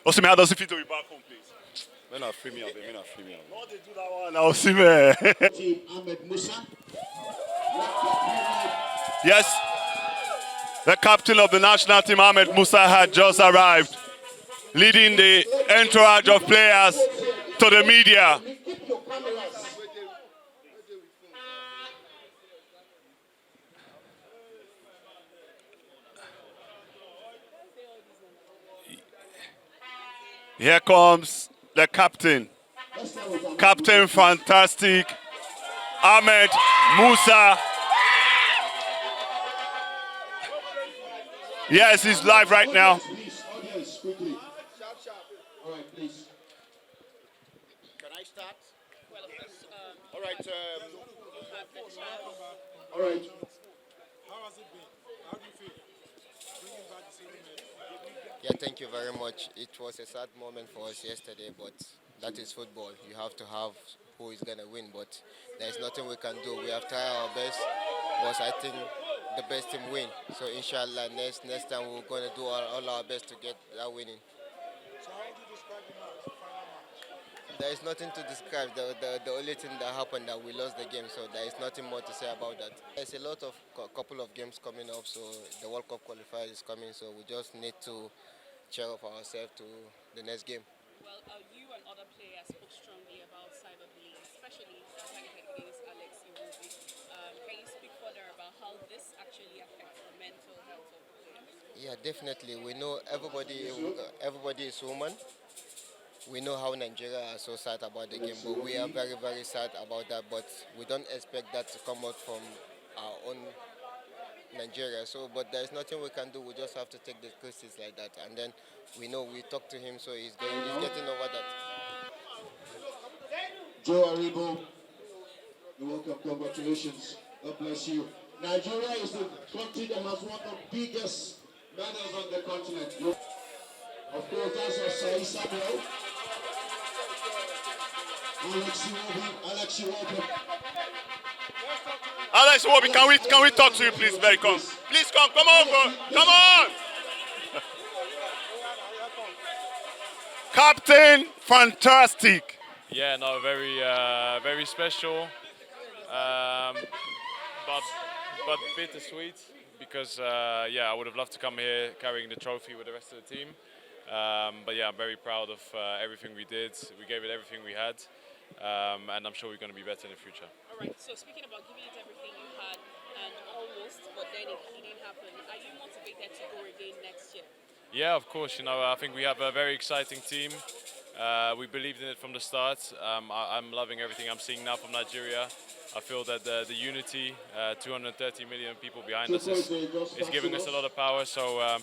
Osimen, how does it feel to be back home, please? Men are free me up, men are free me up. What they do that one now, Osimen? Team Ahmed Musa. Yes, the captain of the national team, Ahmed Musa, had just arrived, leading the entourage of players to the media. Keep your cameras. Here comes the captain. Captain Fantastic, Ahmed Musa. Yes, he's live right now. Please, audience, quickly. All right, please. Can I start? All right. All right. How has it been? How do you feel? Bringing back the same Yeah, thank you very much. It was a sad moment for us yesterday, but that is football. You have to have who is going to win, but there's nothing we can do. We have tried our best, but I think the best team win. So inshallah, next time we're going to do all our best to get that winning. So how would you describe the match, the final match? There is nothing to describe. The only thing that happened that we lost the game, so there is nothing more to say about that. There's a lot of couple of games coming up, so the World Cup qualifier is coming, so we just need to cheer up ourselves to the next game. Well, you and other players spoke strongly about cyber bullying, especially targeted against Alex Iwobi. Can you speak further about how this actually affects the mental health of the players? Yeah, definitely. We know everybody is human. We know how Nigeria are so sad about the game, but we are very, very sad about that. But we don't expect that to come out from our own Nigeria. So, but there's nothing we can do. We just have to take the criticism like that, and then we know we talk to him, so he's getting over that. Joe Aribo, you're welcome. Congratulations. God bless you. Nigeria is the country that has one of the biggest medals on the continent. Of course, that's Osai Samuel. Alex Iwobi. Alex Iwobi, can we talk to you, please? Very come. Please come over. Come on. Captain Fantastic. Yeah, no, very special, but bittersweet because I would have loved to come here carrying the trophy with the rest of the team. But yeah, I'm very proud of everything we did. We gave it everything we had, and I'm sure we're going to be better in the future. All right, so speaking about giving it everything you had and almost, but then it didn't happen, are you motivated to go again next year? Yeah, of course. I think we have a very exciting team. We believed in it from the start. I'm loving everything I'm seeing now from Nigeria. I feel that the unity, 230 million people behind us is giving us a lot of power. So,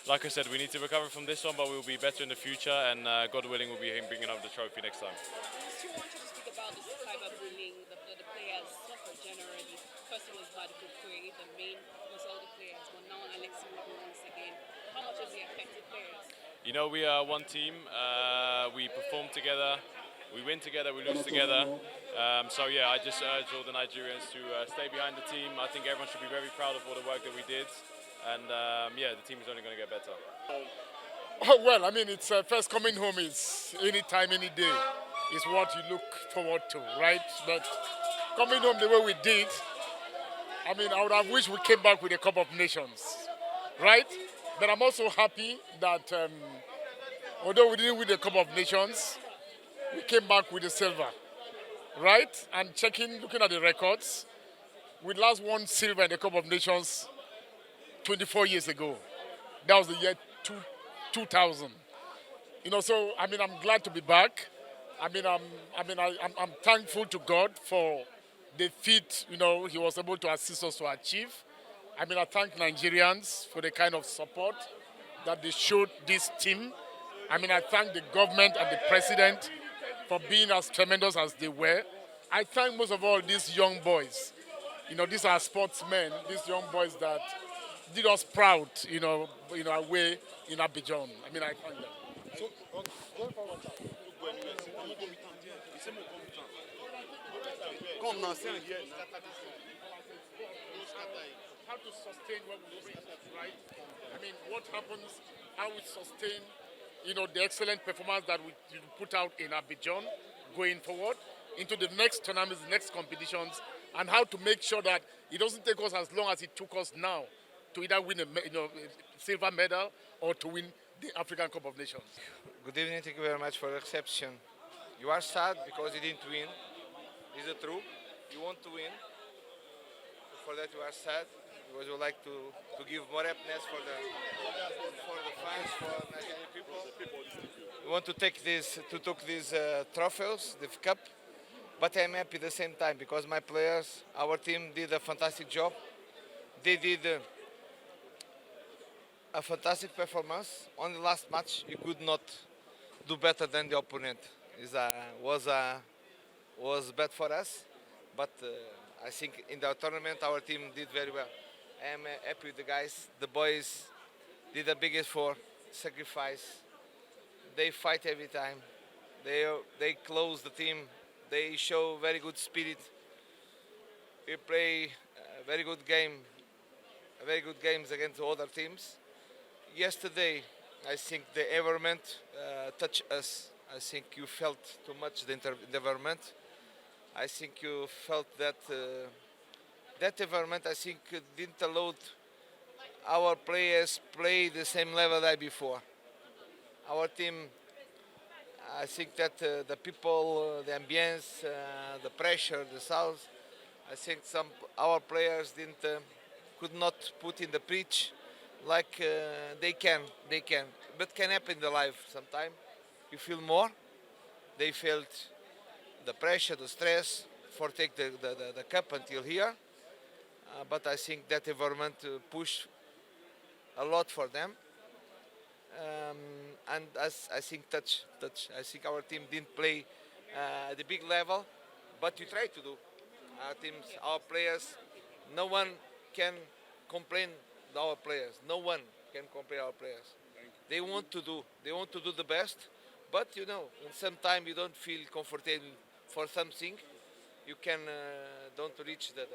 like I said, we need to recover from this one, but we'll be better in the future. And God willing, we'll be bringing up the trophy next time. I want you to speak about this cyberbullying the players suffer generally. First it was Badiko Kwe, the main was all the players, but now Alex Iwobi once again. How much has it affected players? We are one team. We perform together. We win together. We lose together. I just urge all the Nigerians to stay behind the team. I think everyone should be very proud of all the work that we did. And the team is only going to get better. Well, I mean, it's first coming home is any time, any day is what you look forward to, right? But coming home the way we did, I mean, I would have wished we came back with a Cup of Nations, right? But I'm also happy that although we didn't win the Cup of Nations, we came back with the silver, right? And looking at the records, we last won silver in the Cup of Nations 24 years ago. That was the year 2000. So I mean, I'm glad to be back. I'm thankful to God for the feat, He was able to assist us to achieve. I mean, I thank Nigerians for the kind of support that they showed this team. I mean, I thank the government and the president for being as tremendous as they were. I thank most of all these young boys. These are sportsmen, these young boys that did us proud, away in Abidjan. I mean, I thank them. So, going forward, how to sustain what we started, right? I mean, what happens, how we sustain the excellent performance that we put out in Abidjan going forward into the next tournaments, the next competitions, and how to make sure that it doesn't take us as long as it took us now to either win a silver medal or to win the African Cup of Nations. Good evening, thank you very much for the reception. You are sad because you didn't win. Is it true? You want to win. For that you are sad because you like to give more happiness for the fans, for Nigerian people. You want to take these trophies, the cup. But I'm happy at the same time because my players, our team did a fantastic job. They did a fantastic performance. On the last match, you could not do better than the opponent. It was bad for us, but I think in the tournament our team did very well. I am happy with the guys. The boys did the biggest effort, sacrifice. They fight every time. They close the team. They show very good spirit. We play very good games against other teams. Yesterday, I think the environment touched us. I think you felt too much the environment. I think you felt that that environment, I think, didn't allow our players play the same level as before. Our team, I think that the people, the ambience, the pressure, the sound, I think our players could not put in the pitch like they can. But can happen in the life sometimes. You feel more. They felt the pressure, the stress for take the cup until here. But I think that environment pushed a lot for them. And as I think touch. I think our team didn't play at the big level, but we tried to do. Our teams, our players, no one can complain our players. No one can complain our players. They want to do the best, but sometimes you don't feel comfortable for something. You can don't reach the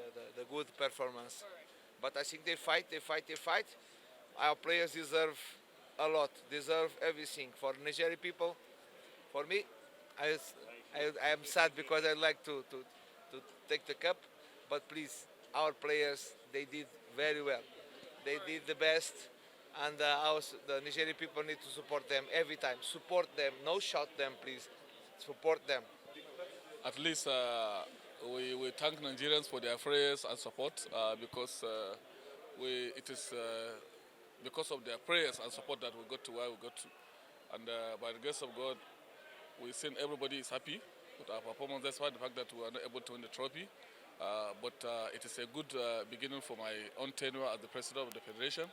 good performance. But I think they fight. Our players deserve a lot, deserve everything. For Nigerian people, for me, I am sad because I like to take the cup, but please, our players, they did very well. They did the best, and the Nigerian people need to support them every time. Support them, no shout them, please. Support them. At least we thank Nigerians for their prayers and support because it is because of their prayers and support that we got to where we got to. And by the grace of God, we've seen everybody is happy with our performance, despite the fact that we are not able to win the trophy. But it is a good beginning for my own tenure as the president of the federation.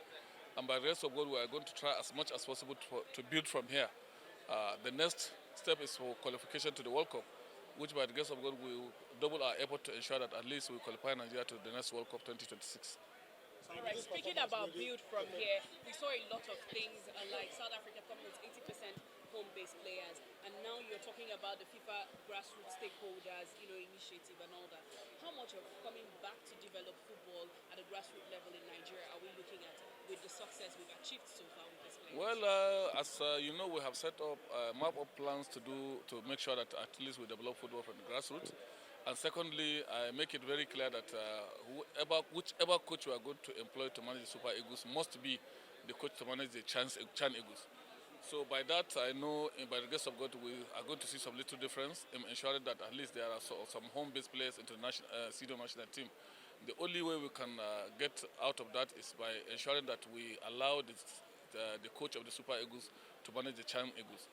And by the grace of God, we are going to try as much as possible to build from here. The next step is for qualification to the World Cup, which by the grace of God, we will double our effort to ensure that at least we qualify Nigeria to the next World Cup 2026. All right, speaking about build from here, we saw a lot of things like South Africa coming with 80% home-based players, and now you're talking about the FIFA grassroots stakeholders, initiative and all that. How much of coming back to develop football at a grassroots level in Nigeria are we looking at with the success we've achieved so far with this players? Well, as you know, we have set up a map of plans to make sure that at least we develop football from the grassroots. And secondly, I make it very clear that whichever coach we are going to employ to manage the Super Eagles must be the coach to manage the Chan Eagles. So by that, I know, by the grace of God, we are going to see some little difference in ensuring that at least there are some home-based players into the senior national team. The only way we can get out of that is by ensuring that we allow the coach of the Super Eagles to manage the Chan Eagles.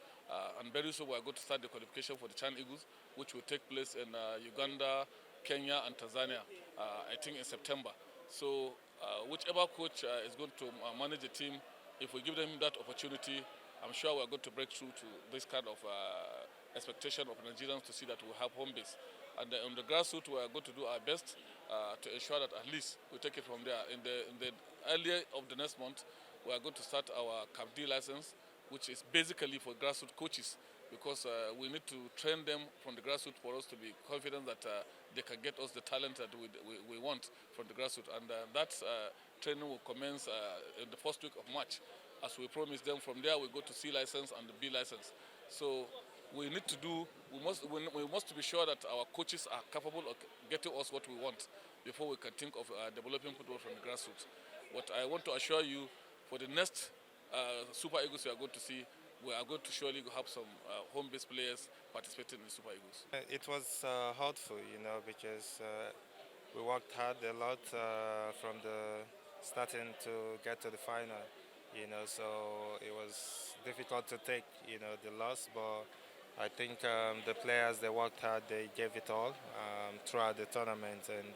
And very soon we are going to start the qualification for the Chan Eagles, which will take place in Uganda, Kenya, and Tanzania, I think in September. So whichever coach is going to manage the team, if we give them that opportunity, I'm sure we are going to break through to this kind of expectation of Nigerians to see that we have home base. And on the grassroots, we are going to do our best to ensure that at least we take it from there. In the earlier of the next month, we are going to start our Camp D license, which is basically for grassroots coaches, because we need to train them from the grassroots for us to be confident that they can get us the talent that we want from the grassroots. And that training will commence in the first week of March. as we promised them. From there, we go to C license and the B license. So we need to do, we must be sure that our coaches are capable of getting us what we want before we can think of developing football from the grassroots. What I want to assure you, for the next Super Eagles we are going to see, we are going to surely have some home-based players participating in the Super Eagles. It was hurtful, because we worked hard a lot from the starting to get to the final, so it was difficult to take, the loss, but I think the players, they worked hard, they gave it all throughout the tournament and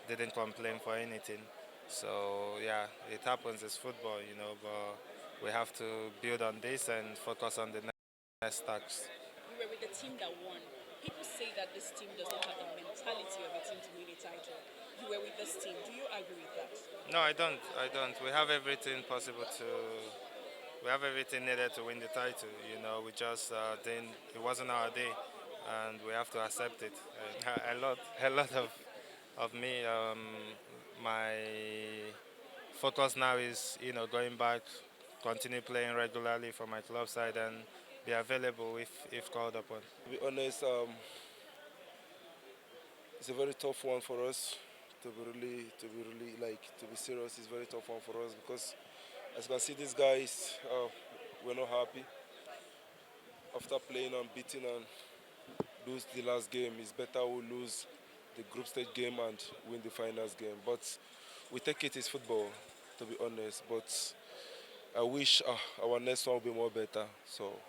didn't complain for anything. So yeah, it happens, it's football, but we have to build on this and focus on the next task. You were with the team that won. People say that this team does not have the mentality of a team to win a title. You were with this team. Do you agree with that? No, I don't. We have everything possible to. We have everything needed to win the title. We just didn't. It wasn't our day, and we have to accept it. A lot of me. My focus now is, going back, continue playing regularly for my club side, and be available if called upon. To be honest, it's a very tough one for us. To be serious, it's a very tough one for us because, as you can see, these guys, we're not happy. After playing unbeaten and lose the last game, it's better we lose the group stage game and win the finals game. But we take it as football, to be honest. But I wish our next one will be more better. So,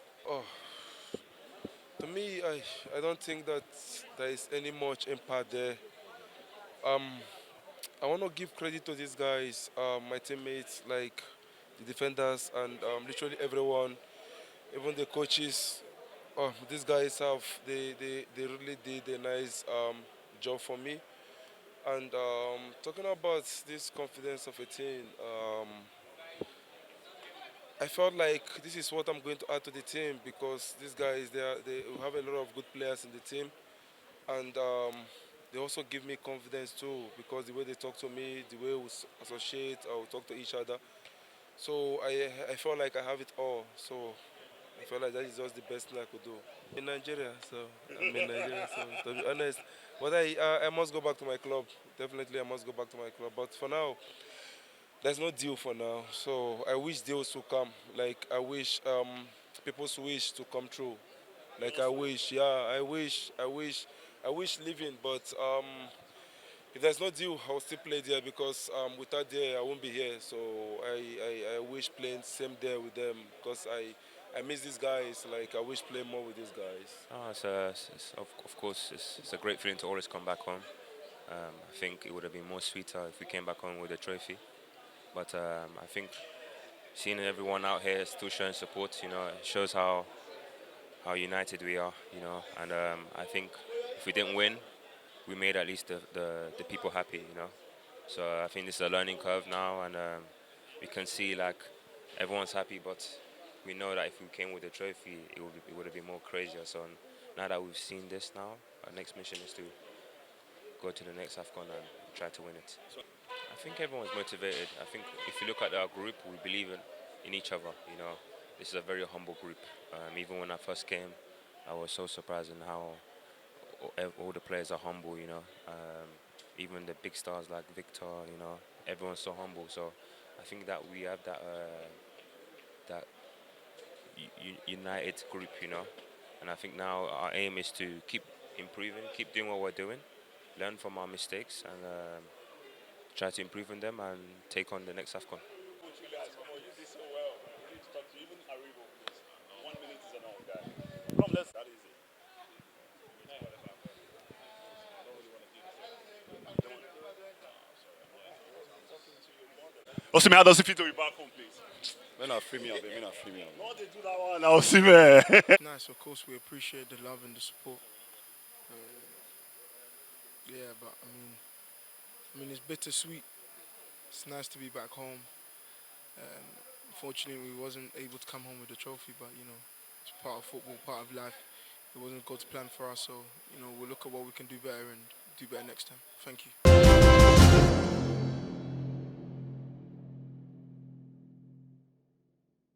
to me, I don't think that there is any much impact there. I want to give credit to these guys, my teammates, like the defenders and literally everyone, even the coaches. These guys they really did a nice job for me. And talking about this confidence of a team, I felt like this is what I'm going to add to the team because these guys, they have a lot of good players in the team. And they also give me confidence too because the way they talk to me, the way we associate or we talk to each other. So I felt like I have it all. So I felt like that is just the best thing I could do. In Nigeria, so to be honest, but I must go back to my club. Definitely I must go back to my club. But for now, there's no deal for now. So I wish deals will come. Like I wish people's wish to come true. Like I wish leaving, but if there's no deal, I'll still play there because without there, I won't be here. So I wish playing same there with them because I miss these guys. Like I wish playing more with these guys. Of course, it's a great feeling to always come back home. I think it would have been more sweeter if we came back home with a trophy. But I think seeing everyone out here still showing support, it shows how united we are, and I think if we didn't win, we made at least the people happy, So I think this is a learning curve now, and we can see like everyone's happy, but we know that if we came with a trophy, it would have been more crazier. So now that we've seen this now, our next mission is to go to the next AFCON and try to win it. I think everyone's motivated. I think if you look at our group, we believe in each other, This is a very humble group. Even when I first came, I was so surprised in how all the players are humble, Even the big stars like Victor, everyone's so humble. So I think that we have that united group, And I think now our aim is to keep improving, keep doing what we're doing, learn from our mistakes, and try to improve on them and take on the next AFCON. Osimen, how does it feel to be back home, please? Men are free me up, men are free me up. No, they do that one now, Osimen. Nice, of course, we appreciate the love and the support. But I mean, it's bittersweet. It's nice to be back home. Unfortunately, we wasn't able to come home with the trophy, but it's part of football, part of life. It wasn't God's plan for us, so we'll look at what we can do better and do better next time. Thank you.